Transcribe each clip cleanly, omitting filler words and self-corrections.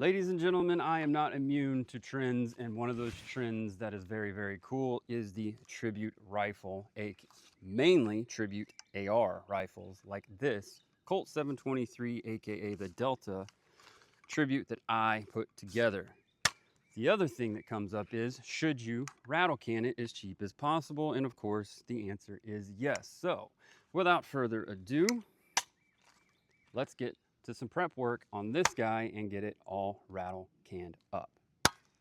Ladies and gentlemen, I am not immune to trends, and one of those trends that is very, very cool is the tribute rifle, mainly tribute AR rifles like this Colt 723, aka the Delta tribute that I put together. The other thing that comes up is, should you rattle can it as cheap as possible? And of course, the answer is yes. So, without further ado, let's get to some prep work on this guy and get it all rattle canned up,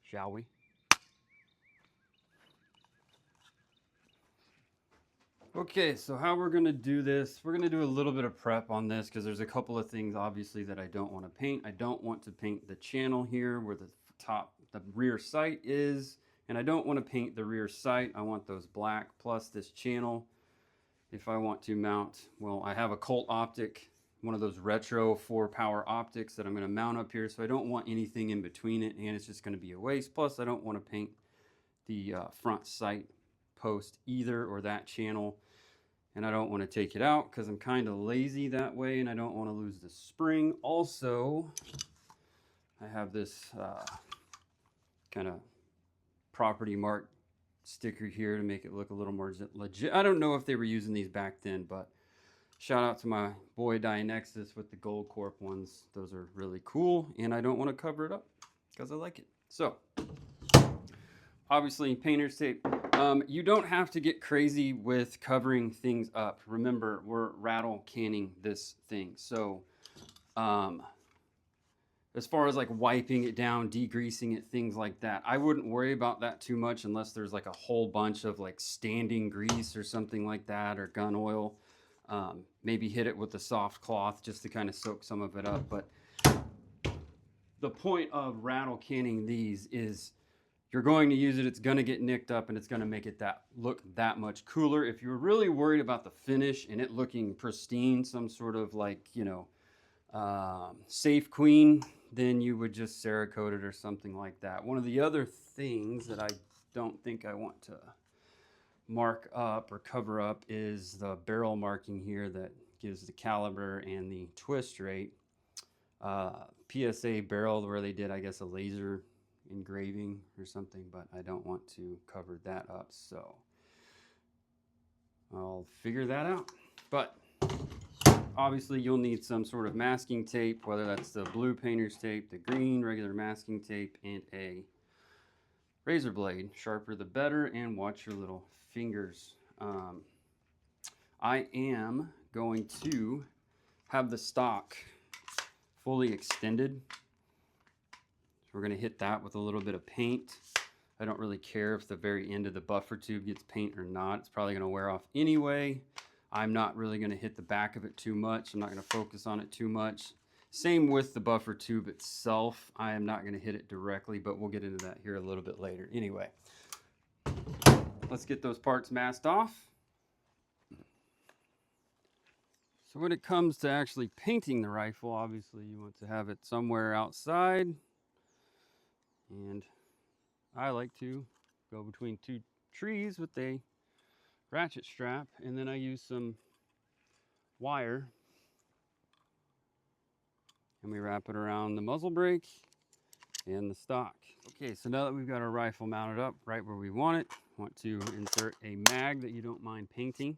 shall we? Okay, so how we're gonna do this, we're gonna do a little bit of prep on this because there's a couple of things obviously that I don't want to paint. I don't want to paint the channel here where the rear sight is, and I don't want to paint the rear sight. I want those black plus this channel. If I want to mount, well, I have a Colt optic, one of those retro 4-power optics that I'm going to mount up here, so I don't want anything in between it, and it's just going to be a waste. Plus, I don't want to paint the front sight post either, or that channel, and I don't want to take it out because I'm kind of lazy that way, and I don't want to lose the spring. Also, I have this kind of property mark sticker here to make it look a little more legit. I don't know if they were using these back then, but shout out to my boy Dianexus with the Gold Corp ones. Those are really cool, and I don't want to cover it up because I like it. So, obviously, painter's tape. You don't have to get crazy with covering things up. Remember, we're rattle canning this thing. So, as far as like wiping it down, degreasing it, things like that, I wouldn't worry about that too much unless there's like a whole bunch of like standing grease or something like that, or gun oil. Maybe hit it with a soft cloth just to kind of soak some of it up. But the point of rattle canning these is you're going to use it, it's going to get nicked up, and it's going to make it look that much cooler. If you're really worried about the finish and it looking pristine, some sort of like, you know, safe queen, then you would just Cerakote it or something like that. One of the other things that I don't think I want to mark up or cover up is the barrel marking here that gives the caliber and the twist rate. PSA barrel where they did, I guess, a laser engraving or something, but I don't want to cover that up, so I'll figure that out. But obviously you'll need some sort of masking tape, whether that's the blue painter's tape, the green regular masking tape, and a razor blade. Sharper the better, and watch your little fingers. I am going to have the stock fully extended. So we're going to hit that with a little bit of paint. I don't really care if the very end of the buffer tube gets paint or not. It's probably going to wear off anyway. I'm not really going to hit the back of it too much. I'm not going to focus on it too much. Same with the buffer tube itself. I am not going to hit it directly, but we'll get into that here a little bit later. Anyway, let's get those parts masked off. So when it comes to actually painting the rifle, obviously you want to have it somewhere outside. And I like to go between two trees with a ratchet strap, and then I use some wire and we wrap it around the muzzle brake and the stock. Okay, so now that we've got our rifle mounted up right where we want it, want to insert a mag that you don't mind painting.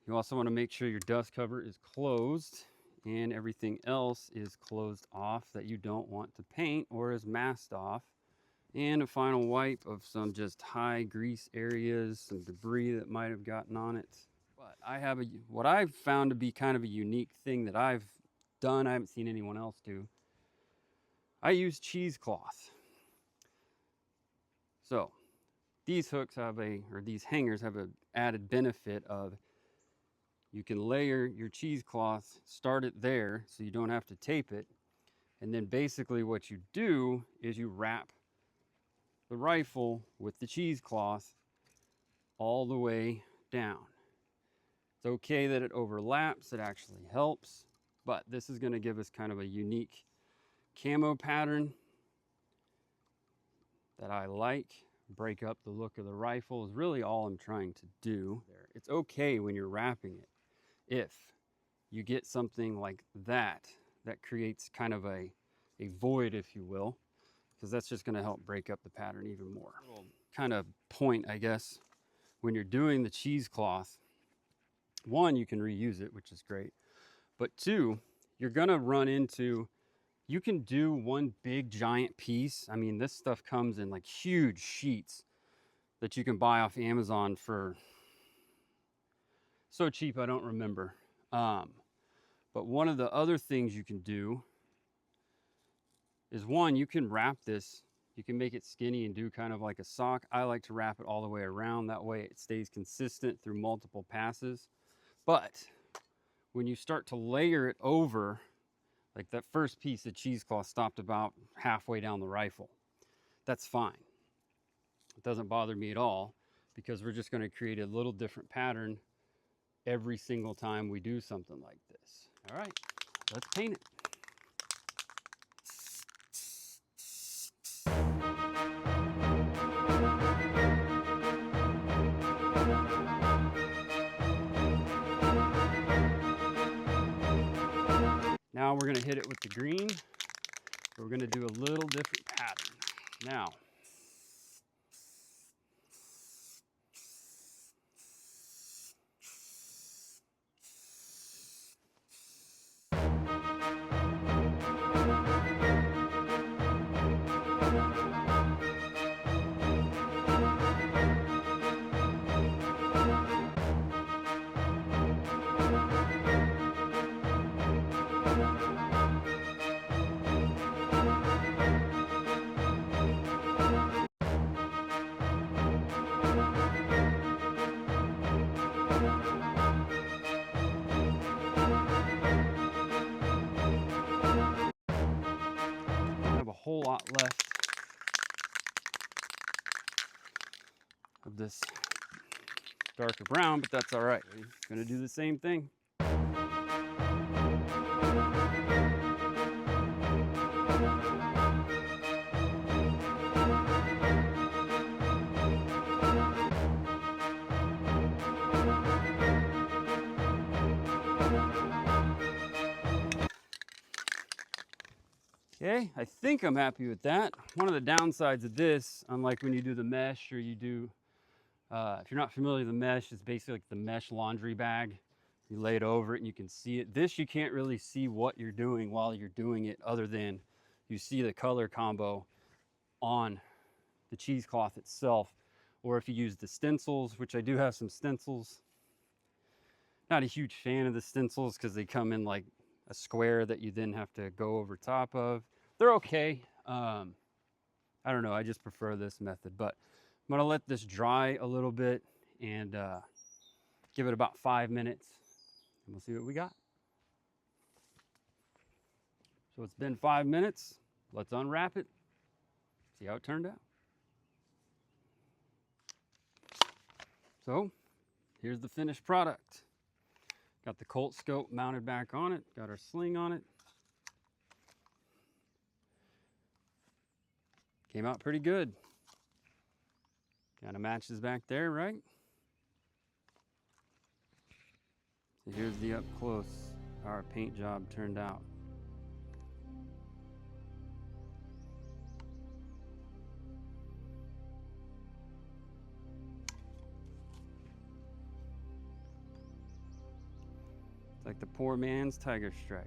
You also want to make sure your dust cover is closed and everything else is closed off that you don't want to paint or is masked off. And a final wipe of some just high grease areas, some debris that might have gotten on it. But I have what I've found to be kind of a unique thing that I've done. I haven't seen anyone else do. I use cheesecloth. So these hooks these hangers have an added benefit of you can layer your cheesecloth, start it there so you don't have to tape it. And then basically what you do is you wrap the rifle with the cheesecloth all the way down. It's okay that it overlaps, it actually helps, but this is going to give us kind of a unique camo pattern that I like. Break up the look of the rifle is really all I'm trying to do. It's okay when you're wrapping it if you get something like that that creates kind of a a void, if you will, because that's just going to help break up the pattern even more. Kind of point, I guess, when you're doing the cheesecloth, one, you can reuse it, which is great, but two, you're going to run into, you can do one big giant piece. I mean, this stuff comes in like huge sheets that you can buy off Amazon for so cheap I don't remember. But one of the other things you can do is, one, you can wrap this, you can make it skinny and do kind of like a sock. I like to wrap it all the way around, that way it stays consistent through multiple passes. But when you start to layer it over, like that first piece of cheesecloth stopped about halfway down the rifle, that's fine. It doesn't bother me at all, because we're just going to create a little different pattern every single time we do something like this. All right, let's paint it. Now we're going to hit it with the green. We're going to do a little different pattern. Now, a whole lot left of this darker brown, but that's all right. We're going to do the same thing. Okay, I think I'm happy with that. One of the downsides of this, unlike when you do the mesh, or you do, if you're not familiar with the mesh, it's basically like the mesh laundry bag. You lay it over it and you can see it. This, you can't really see what you're doing while you're doing it, other than you see the color combo on the cheesecloth itself. Or if you use the stencils, which I do have some stencils. Not a huge fan of the stencils because they come in like a square that you then have to go over top of. They're okay. I don't know, I just prefer this method, but I'm gonna let this dry a little bit and give it about 5 minutes, and we'll see what we got. So it's been 5 minutes. Let's unwrap it, see how it turned out. So here's the finished product. Got the Colt scope mounted back on it, got our sling on it. Came out pretty good. Kind of matches back there, right? So here's the up close, how our paint job turned out. It's like the poor man's tiger stripe.